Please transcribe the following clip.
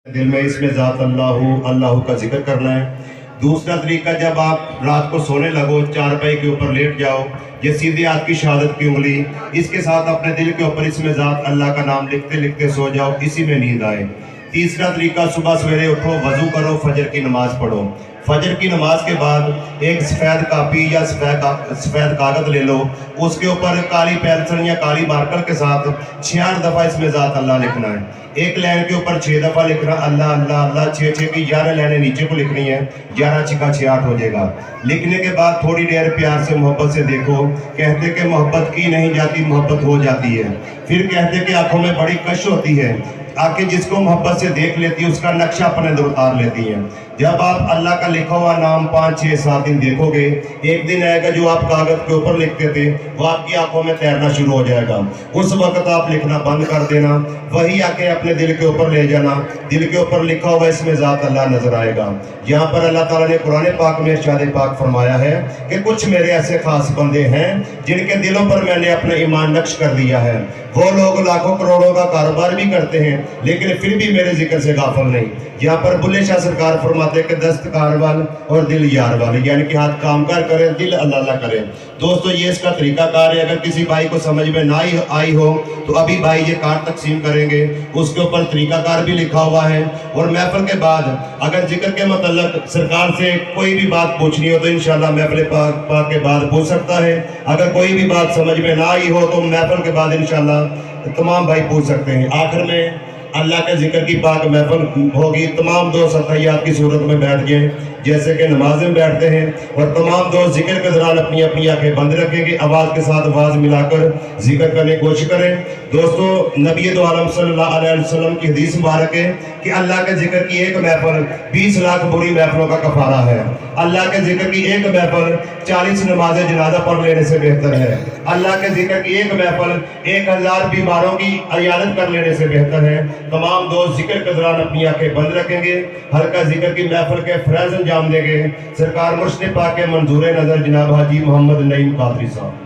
دل میں اس میں ذات اللہ کا ذکر کرنا ہے۔ دوسرا طریقہ، جب آپ رات کو سونے لگو، چارپائی کے اوپر لیٹ جاؤ، یہ سیدھے ہاتھ کی شہادت کی انگلی اس کے ساتھ اپنے دل کے اوپر اس میں ذات اللہ کا نام لکھتے لکھتے سو جاؤ، اسی میں نیند آئے۔ تیسرا طریقہ، صبح سویرے اٹھو، وضو کرو، فجر کی نماز پڑھو۔ فجر کی نماز کے بعد ایک سفید کاپی یا سفید کاغذ لے لو، اس کے اوپر کالی پینسل یا کالی مارکر کے ساتھ 66 دفعہ اس میں ذات اللہ لکھنا ہے۔ ایک لائن کے اوپر 6 دفعہ لکھنا اللہ اللہ اللہ، 6 کی 11 لائنیں نیچے کو لکھنی ہے، 11 6 66 ہو جائے گا۔ لکھنے کے بعد تھوڑی دیر پیار سے محبت سے دیکھو، کہتے کہ محبت کی نہیں جاتی، محبت ہو جاتی ہے۔ پھر کہتے کہ آنکھوں میں بڑی کش ہوتی ہے، آنکھیں جس کو محبت سے دیکھ لیتی ہے اس کا نقشہ اپنے اندر اتار لیتی ہیں۔ جب آپ اللہ کا لکھا ہوا نام 5 6 7 دن دیکھو گے، ایک دن آئے گا جو آپ کاغذ کے اوپر لکھتے تھے وہ آپ کی آنکھوں میں تیرنا شروع ہو جائے گا۔ اس وقت آپ لکھنا بند کر دینا، وہی آنکھیں اپنے دل کے اوپر لے جانا، دل کے اوپر لکھا ہوا اس میں ذات اللہ نظر آئے گا۔ یہاں پر اللہ تعالیٰ نے قرآن پاک میں ارشاد پاک فرمایا ہے کہ کچھ میرے ایسے خاص بندے ہیں جن کے دلوں پر میں نے اپنا ایمان نقش کر دیا ہے۔ وہ لوگ لاکھوں کروڑوں کا کاروبار بھی کرتے ہیں لیکن پھر بھی میرے ذکر سے غافل نہیں۔ یہاں پر بلے شاہ سرکار فرماتے ہیں کہ دست کار وال اور دل یار وال، یعنی کہ ہاتھ کام کار کریں، دل اللہ اللہ کریں۔ دوستو یہ اس کا طریقہ کار ہے۔ اگر کسی بھائی کو سمجھ میں نہ آئی ہو تو ابھی بھائی یہ کارڈ تقسیم کریں گے، اس کے اوپر طریقہ کار بھی لکھا ہوا ہے۔ اور محفل کے بعد اگر ذکر کے متعلق سرکار سے کوئی بھی بات پوچھنی ہو تو انشاءاللہ محفل پاک کے بعد پوچھ سکتا ہے۔ اگر کوئی بھی بات سمجھ میں نہ آئی ہو تو محفل کے بعد انشاءاللہ تمام بھائی پوچھ سکتے ہیں۔ آخر میں اللہ کے ذکر کی پاک محفل ہوگی، تمام دوست اتحیات کی صورت میں بیٹھ گئے جیسے کہ نماز میں بیٹھتے ہیں، اور تمام دوست ذکر کے دوران اپنی اپنی آنکھیں بند رکھیں گے، آواز کے ساتھ آواز ملا کر ذکر کرنے کی کوشش کریں۔ دوستو نبی دو عالم صلی اللہ علیہ وسلم کی حدیث مبارک ہے کہ اللہ کے ذکر کی ایک محفل 20 لاکھ بری محفلوں کا کفارہ ہے۔ اللہ کے ذکر کی ایک محفل 40 نماز جنازہ پڑھ لینے سے بہتر ہے۔ اللہ کے ذکر کی ایک محفل 1000 بیماروں کی عیادت کر لینے سے بہتر ہے۔ تمام دوست ذکر کے دوران اپنی آنکھیں بند رکھیں گے، ہلکا ذکر کی محفل کے فریض انجام دیں گے۔ سرکار مرشد پاک کے منظور نظر جناب حاجی محمد نعیم قادری صاحب۔